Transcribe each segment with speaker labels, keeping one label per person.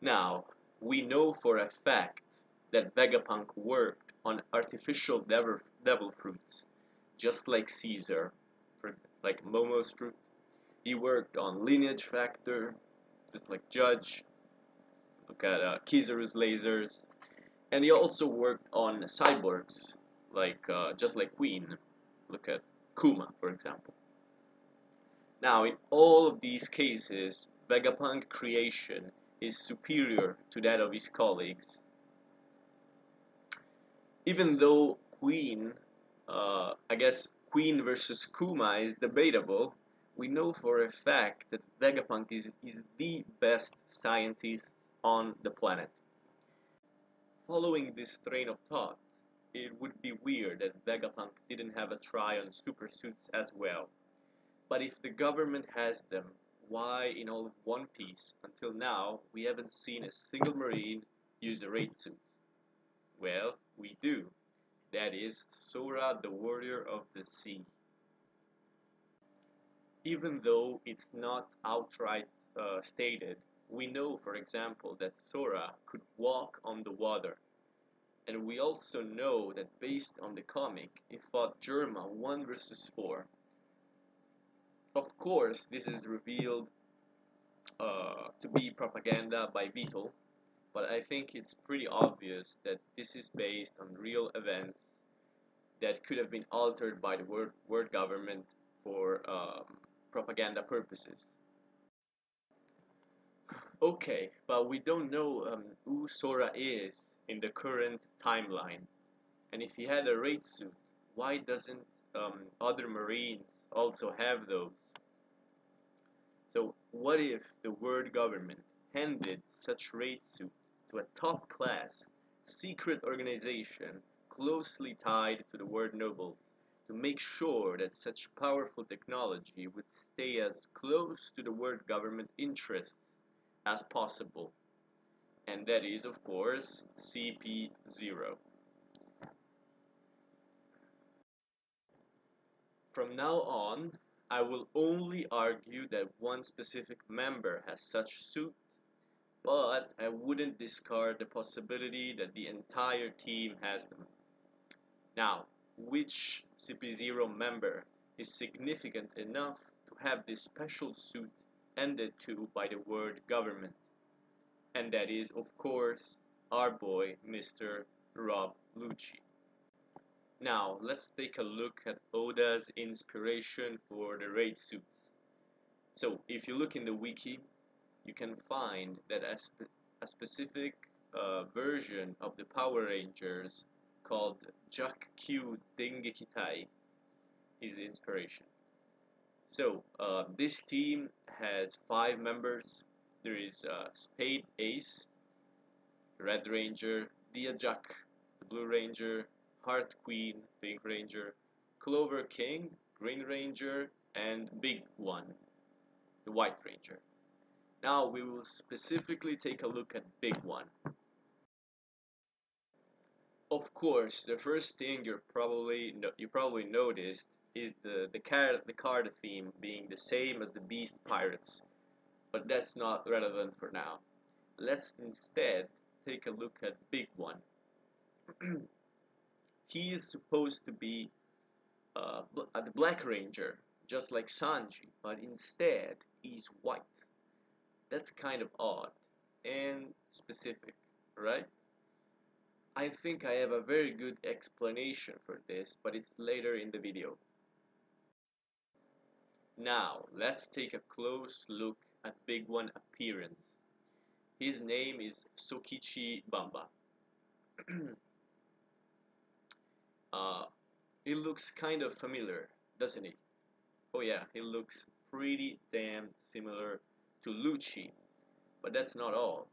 Speaker 1: Now, we know for a fact that Vegapunk worked on artificial devil fruits, just like Caesar, like Momo's fruit. He worked on lineage factor, just like Judge. Look at Kizaru's lasers, and he also worked on cyborgs, like just like Queen. Look at Kuma, for example. Now, in all of these cases, Vegapunk creation is superior to that of his colleagues, even though I guess Queen versus Kuma is debatable. We know for a fact that Vegapunk is the best scientist on the planet. Following this train of thought, it would be weird that Vegapunk didn't have a try on super suits as well. But if the government has them, why in all of One Piece until now we haven't seen a single Marine use a raid suit? Well, we do. That is Sora the Warrior of the Sea. Even though it's not outright stated, we know, for example, that Sora could walk on the water. And we also know that based on the comic, he fought Germa 1 versus 4. Of course, this is revealed to be propaganda by Beetle, but I think it's pretty obvious that this is based on real events that could have been altered by the world government for propaganda purposes. Okay, but we don't know who Sora is in the current timeline. And if he had a raid suit, why doesn't other Marines also have those? So what if the world government handed such raid suit to a top class secret organization closely tied to the world nobles to make sure that such powerful technology would stay as close to the world government interests as possible? And that is, of course, CP0. From now on, I will only argue that one specific member has such suit, but I wouldn't discard the possibility that the entire team has them. Now, which CP0 member is significant enough to have this special suit ended to by the world government? And that is, of course, our boy, Mr. Rob Lucci. Now, let's take a look at Oda's inspiration for the raid suits. So, if you look in the wiki, you can find that a specific version of the Power Rangers called Jak Q Dengekitai is the inspiration. So, this team has 5 members. There is Spade Ace, Red Ranger, Dia Jack, the Blue Ranger, Heart Queen, Pink Ranger, Clover King, Green Ranger, and Big One, the White Ranger. Now we will specifically take a look at Big One. Of course, the first thing you probably noticed is the card theme being the same as the Beast Pirates, but that's not relevant for now. Let's instead take a look at Big One. He is supposed to be the Black Ranger, just like Sanji, but instead he's white. That's kind of odd and specific, right? I think I have a very good explanation for this, but it's later in the video. Now, let's take a close look at Big One appearance. His name is Sokichi Bamba. uh, he looks kind of familiar, doesn't he? Oh yeah, he looks pretty damn similar to Lucci, but that's not all.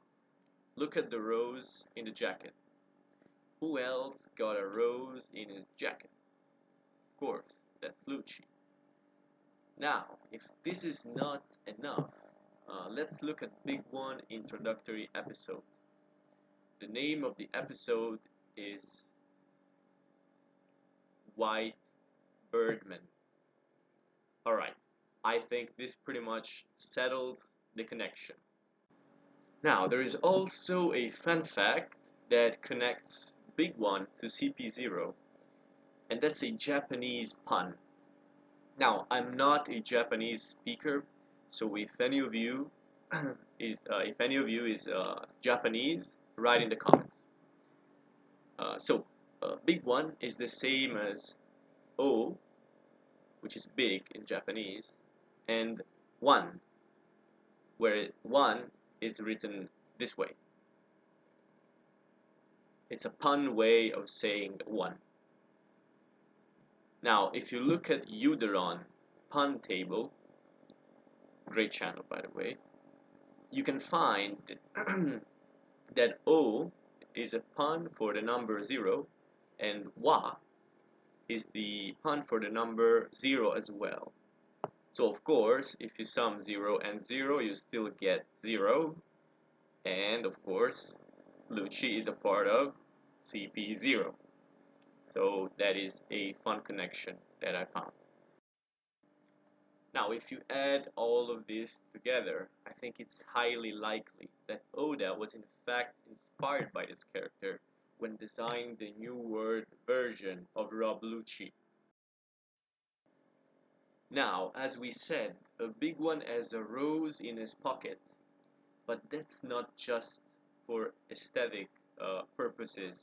Speaker 1: Look at the rose in the jacket. Who else got a rose in his jacket? Of course, that's Lucci. Now, if this is not enough, let's look at Big One introductory episode. The name of the episode is White Birdman. Alright, I think this pretty much settles the connection. Now, there is also a fun fact that connects Big One to CP0, and that's a Japanese pun. Now, I'm not a Japanese speaker, so if any of you is Japanese, write in the comments. Big One is the same as O, which is big in Japanese, and one, where one is written this way. It's a pun way of saying one. Now, if you look at Uderon pun table, great channel by the way, you can find that O is a pun for the number 0 and Wa is the pun for the number 0 as well. So of course, if you sum 0 and 0, you still get 0. And of course, Lucci is a part of CP0. So that is a fun connection that I found. Now, if you add all of this together, I think it's highly likely that Oda was in fact inspired by this character when designing the New World version of Rob Lucci. Now, as we said, a Big One has a rose in his pocket, but that's not just for aesthetic purposes.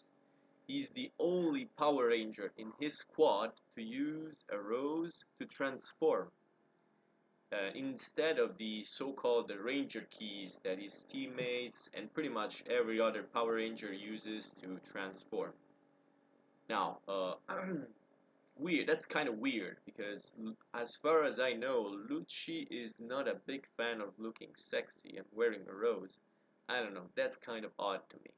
Speaker 1: He's the only Power Ranger in his squad to use a rose to transform, instead of the so-called Ranger keys that his teammates and pretty much every other Power Ranger uses to transform. Now, weird. That's kind of weird because, as far as I know, Lucci is not a big fan of looking sexy and wearing a rose. I don't know. That's kind of odd to me.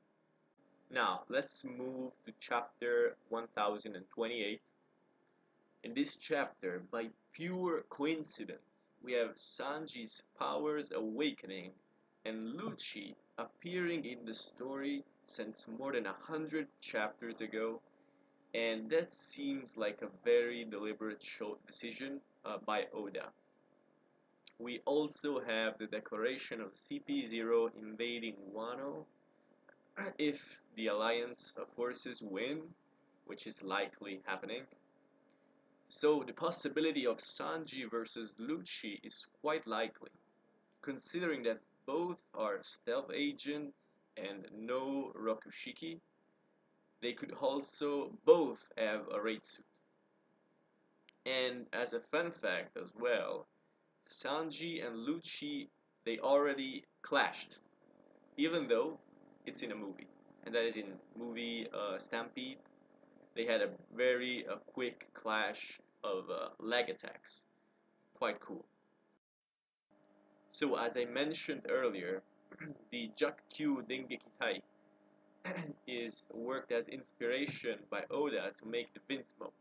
Speaker 1: Now, let's move to chapter 1028. In this chapter, by pure coincidence, we have Sanji's powers awakening and Lucci appearing in the story since more than 100 chapters ago, and that seems like a very deliberate decision by Oda. We also have the declaration of CP0 invading Wano if the Alliance forces win, which is likely happening. So the possibility of Sanji versus Lucci is quite likely, considering that both are stealth agents and no Rokushiki. They could also both have a raid suit. And as a fun fact as well, Sanji and Lucci, they already clashed, even though it's in a movie. And that is in movie Stampede. They had a very quick clash of leg attacks. Quite cool. So as I mentioned earlier, the Jakku Dengeki Tai is worked as inspiration by Oda to make the Vince smokes.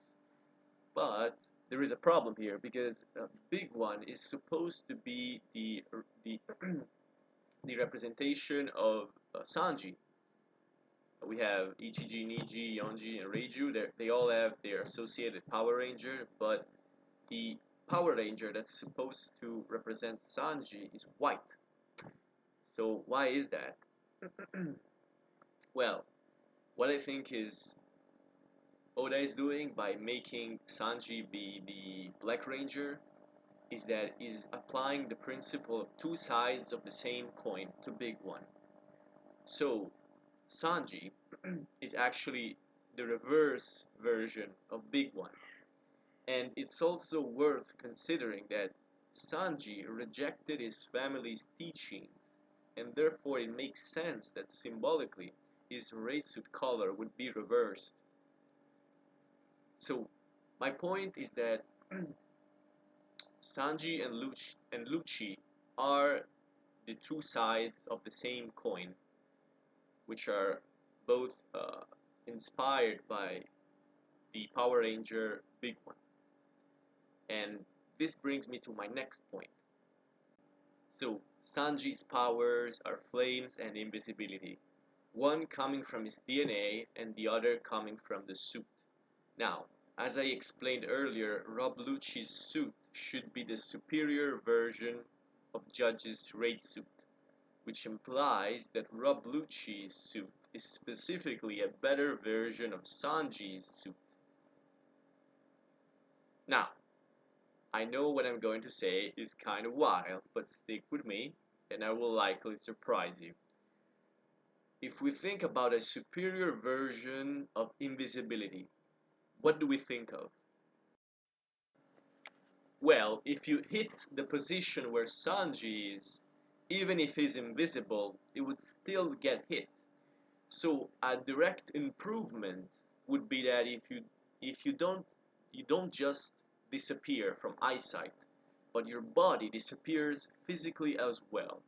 Speaker 1: But there is a problem here because Big One is supposed to be the the representation of Sanji. We have Ichiji, Niji, Yonji, and Reiju. They all have their associated Power Ranger, but the Power Ranger that's supposed to represent Sanji is white. So why is that? Well, what I think is Oda is doing by making Sanji be the Black Ranger is that he's applying the principle of two sides of the same coin to Big One. So Sanji is actually the reverse version of Big One. And it's also worth considering that Sanji rejected his family's teachings, and therefore it makes sense that symbolically his raid suit color would be reversed. So my point is that Sanji and Lucci are the two sides of the same coin, which are both inspired by the Power Ranger Big One. And this brings me to my next point. So, Sanji's powers are flames and invisibility, one coming from his DNA and the other coming from the suit. Now, as I explained earlier, Rob Lucci's suit should be the superior version of Judge's raid suit. which implies that Rob Lucci's suit is specifically a better version of Sanji's suit. Now, I know what I'm going to say is kind of wild, but stick with me, and I will likely surprise you. If we think about a superior version of invisibility, what do we think of? Well, if you hit the position where Sanji is, even if he's invisible, it would still get hit. So a direct improvement would be that if you don't just disappear from eyesight, but your body disappears physically as well.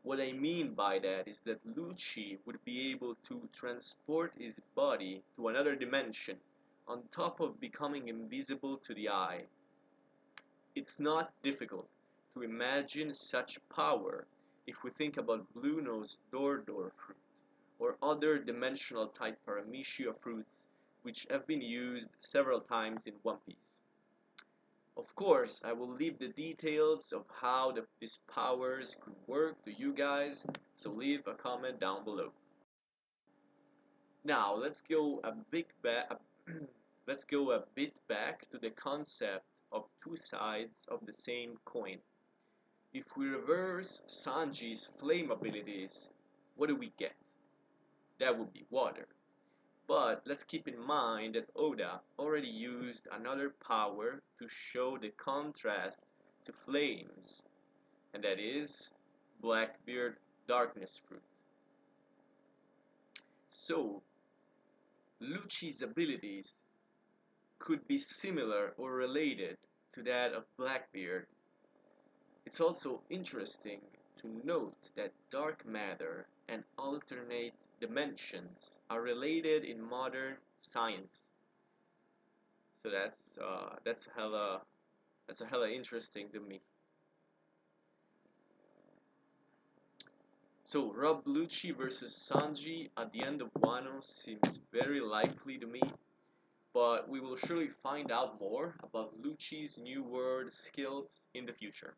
Speaker 1: What I mean by that is that Lucci would be able to transport his body to another dimension on top of becoming invisible to the eye. It's not difficult to imagine such power if we think about Blue Nose Dordor fruit or other dimensional type paramecia fruits which have been used several times in One Piece. Of course, I will leave the details of how these powers could work to you guys, so leave a comment down below. Now let's go a bit back to the concept of two sides of the same coin. If we reverse Sanji's flame abilities, what do we get? That would be water. But let's keep in mind that Oda already used another power to show the contrast to flames, and that is Blackbeard Darkness Fruit. So, Lucci's abilities could be similar or related to that of Blackbeard. It's also interesting to note that dark matter and alternate dimensions are related in modern science. So that's a hella interesting to me. So Rob Lucci versus Sanji at the end of Wano seems very likely to me, but we will surely find out more about Lucci's new world skills in the future.